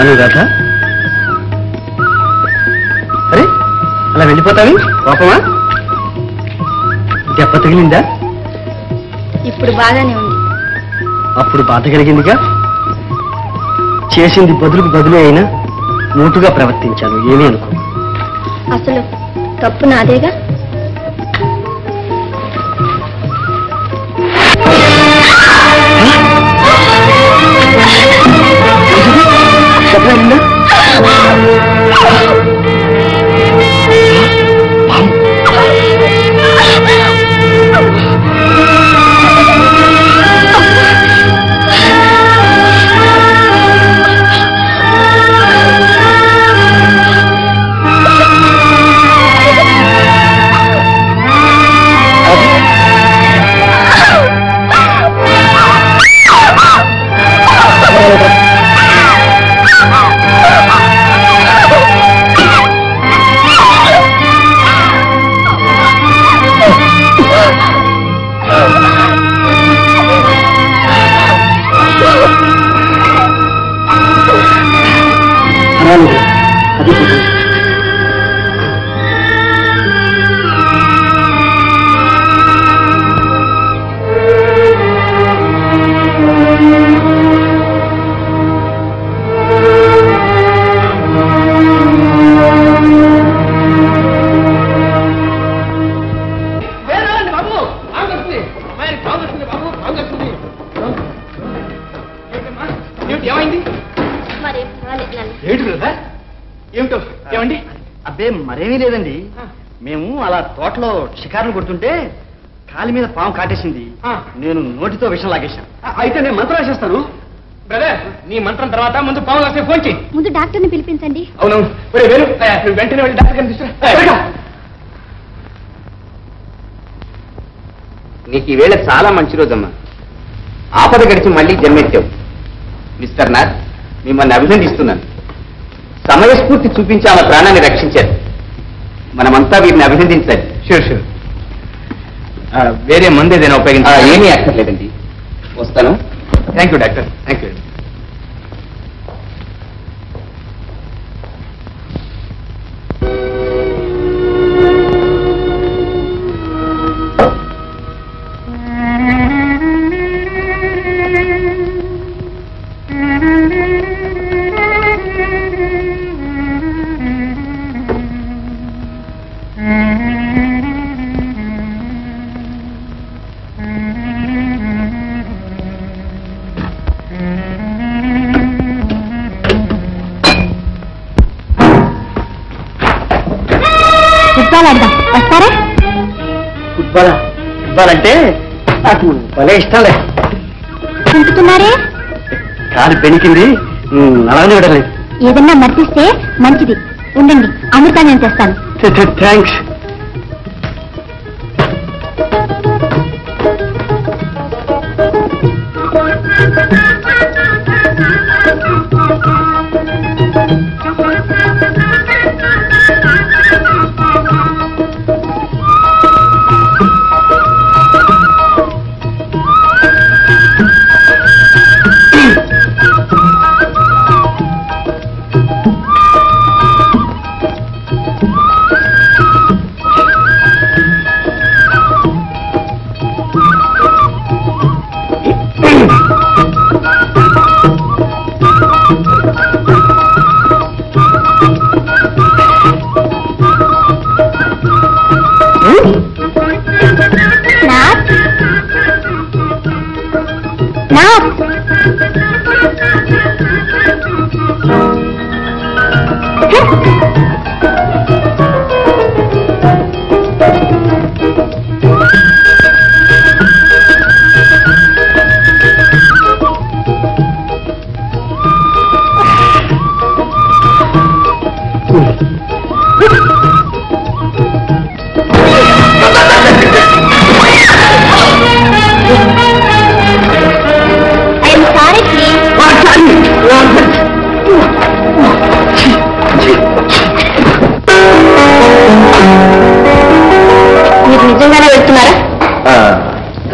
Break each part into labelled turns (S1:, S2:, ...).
S1: అనురాధ, అరే అలా వెళ్ళిపోతావి? కోపమా? దెబ్బ తగిలిందా?
S2: ఇప్పుడు బాగానే ఉంది.
S1: అప్పుడు బాధ కలిగిందిగా. చేసింది బదులుకు బదులే అయినా మోటుగా ప్రవర్తించాను, ఏమీ అనుకో.
S2: అసలు తప్పు నాదేగా.
S1: మరేమీ లేదండి, మేము అలా తోటలో షికారులు కొడుతుంటే కాలి మీద పాము కాటేసింది. నేను నోటితో విషం లాగేశాను. అయితే నేను మంత్రం వేసేస్తాను. బ్రదర్, నీ మంత్రం తర్వాత ముందు పాము వస్తే ఫోన్ చేయి.
S2: ముందు డాక్టర్ని పిలిపించండి.
S1: అవునవును, వెంటనే వెళ్ళి డాక్టర్ గారిని తీసుకురా.
S3: నీకు ఈ వేళ చాలా మంచి రోజమ్మా. ఆపద గడిచి మళ్ళీ జన్మెత్తావు. మిస్టర్ నాథ్, మిమ్మల్ని అభినందిస్తున్నాను. సమయస్ఫూర్తి చూపించి ఆమె ప్రాణాన్ని రక్షించారు. మనమంతా వీరిని అభినందించాలి.
S1: Sure sure. వేరే మందు ఏదైనా ఉపయోగించాలి?
S3: ఏమీ అక్కర్లేదండి, వస్తాను.
S1: Thank you doctor, thank you.
S2: వస్తారా?
S1: ఫుట్బాల్ అంటే నాకు భలే ఇష్టంలే.
S2: చింపుతున్నారే?
S1: కాలు బెనికింది, అలానే విడలేదు.
S2: ఏదన్నా మర్చిస్తే మంచిది. ఉండండి, అమృతా నేను తెస్తాను.
S1: థ్యాంక్స్.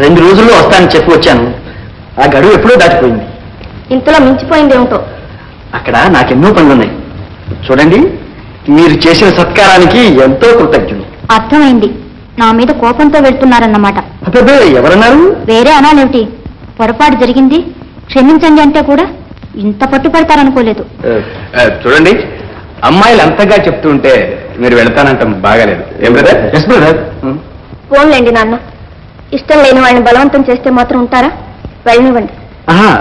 S1: రెండు రోజుల్లో వస్తానని చెప్పి వచ్చాను. ఆ గడువు ఎప్పుడో దాటిపోయింది.
S2: ఇంతలో మించిపోయింది ఏమిటో.
S1: అక్కడ నాకెన్నో పనులున్నాయి. చూడండి, మీరు చేసిన సత్కారానికి ఎంతో కృతజ్ఞుడు.
S2: అర్థమైంది, నా మీద కోపంతో వెళ్తున్నారన్నమాట.
S1: అబ్బే, ఎవరన్నారు?
S2: వేరే అనాలేమిటి? పొరపాటు జరిగింది, క్షమించండి అంటే కూడా ఇంత పట్టుపడతారనుకోలేదు.
S3: చూడండి, అమ్మాయిలు అంతగా చెప్తుంటే మీరు వెళ్తానంటాం బాగాలేదు. ఏం బ్రదర్? Yes brother.
S2: ఫోన్లేండి నాన్న, ఇష్టం లేని వాళ్ళని బలవంతం చేస్తే మాత్రం ఉంటారా? వెళ్ళనివ్వండి.
S1: ఆహా,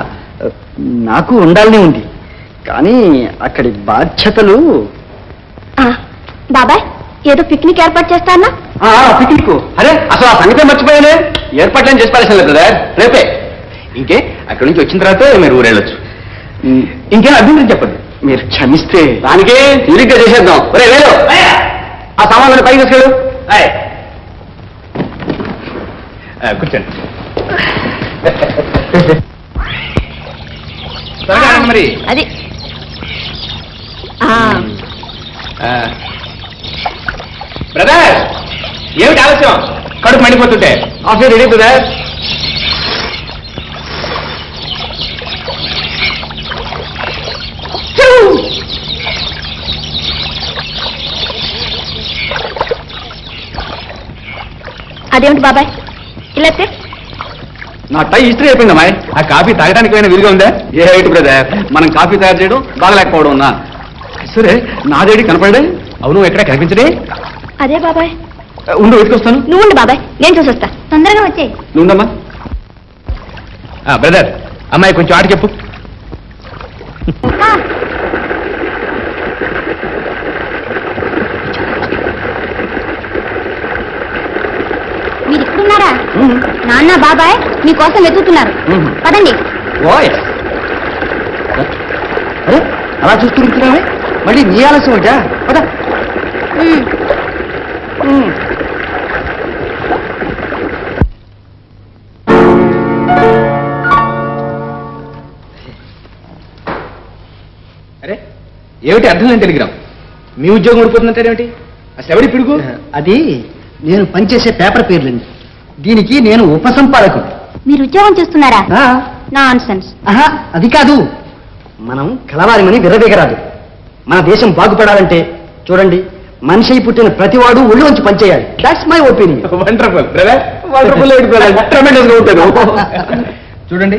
S1: నాకు ఉండాలనే ఉంది, కానీ అక్కడి బాధ్యతలు.
S2: బాబాయ్, ఏదో పిక్నిక్ ఏర్పాటు చేస్తానా?
S3: పిక్నిక్? అరే, అసలు ఆ సంగతే మర్చిపోయానే. ఏర్పాట్లేం చేసి పారేసాను బ్రదర్, రేపే. ఇంకే అక్కడి నుంచి వచ్చిన తర్వాత మీరు ఊరెళ్ళొచ్చు. ఇంకేం అభ్యంతరం చెప్పండి.
S1: మీరు క్షమిస్తే
S3: దానికే తీరిగ్గా చేసేద్దాం. ఒరే వేలు, ఆ సామాన్లను పైకి తీసుకెళ్ళు. కూర్చోండి. త్వరగా రండి మరి.
S2: అది
S3: బ్రదర్, ఏమిటి ఆలస్యం? కడుపు మండిపోతుంటే. Coffee ready brother.
S2: అదేమిటి బాబాయ్ ఇలా?
S3: నా టై ఇస్త్రీ అయిపోయిందమ్మా. ఆ కాఫీ తాగడానికి ఏమైనా విలుగా ఉందా? ఏమిటి బ్రదర్, మనం కాఫీ తయారు చేయడం బాగలేకపోవడం ఉన్నా. సరే, నాదేడి కనపడే. అవును, ఎక్కడ కనిపించడే?
S2: అదే బాబాయ్.
S3: ఉండు, వెతుకొస్తాను.
S2: నువ్వు బాబాయ్, నేను చూసొస్తా. తొందరగా వచ్చే.
S3: నువ్వుండమ్మా. బ్రదర్, అమ్మాయి కొంచెం ఆట చెప్పు.
S2: మీరు ఇక్కడున్నారా? నాన్న బాబాయ్ మీకోసం వెతుకుతున్నారు. పదండి.
S1: అరే, అలా చూస్తూ కూర్చున్నావే, మళ్ళీ నీ ఆలస్యం ఉంటా. పద.
S3: అరే, ఏమిటి అర్థం లేని టెలిగ్రామ్? మీ ఉద్యోగం ఊడిపోతుందంటారేమిటి? అసలు ఎవడి పిడుగు?
S1: అది నేను పనిచేసే పేపర్ పేర్లండి. దీనికి నేను ఉపసంపాదకుడు.
S2: మీరు ఉద్యోగం చేస్తున్నారా? నాన్సెన్స్.
S1: ఆహా, అది కాదు. మనం కలవారిమని విర్రవేగరాదు. మన దేశం బాగుపడాలంటే చూడండి, మనిషి పుట్టిన ప్రతివాడు ఒళ్ళు వంచి పనిచేయాలి. That's my opinion.
S3: Wonderful brother, wonderful. Tremendous గా ఉంటాను. చూడండి,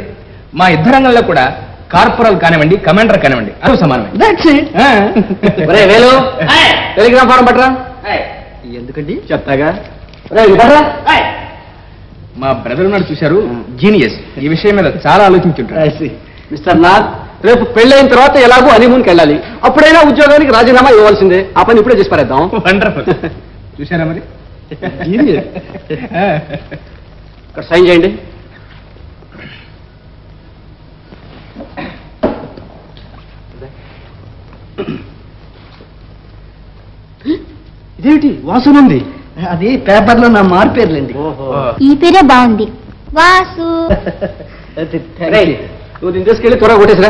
S3: మా యుద్ధ రంగంలో కూడా కార్పొరల్ కానివ్వండి, కమాండర్ కానివ్వండి, అది సమానమే.
S1: That's it.
S3: వేలు, టెలిగ్రామ్ ఫారం పట్టరా.
S1: ఎందుకండి? చెప్తాగా.
S3: మా బ్రదర్ ఉన్నాడు చూశారు, జీనియస్. ఈ విషయం మీద చాలా ఆలోచించుంటారు.
S1: మిస్టర్ నాథ్, రేపు పెళ్ళైన తర్వాత ఎలాగో హనీమూన్కి వెళ్ళాలి. అప్పుడైనా ఉద్యోగానికి రాజీనామా ఇవ్వాల్సిందే. ఆ పని ఇప్పుడే చేసి పారేద్దాం.
S3: వండర్ఫుల్. చూశారా మరి?
S1: ఇక్కడ సైన్ చేయండి. ఇదేమిటి వాసునుంది? అది పేపర్లో నా మారు పేర్లండి.
S2: ఈ పేరే బాగుంది, వాసు.
S1: నువ్వు దీన్ని తీసుకెళ్ళి త్వరగా కొట్టేసిరా.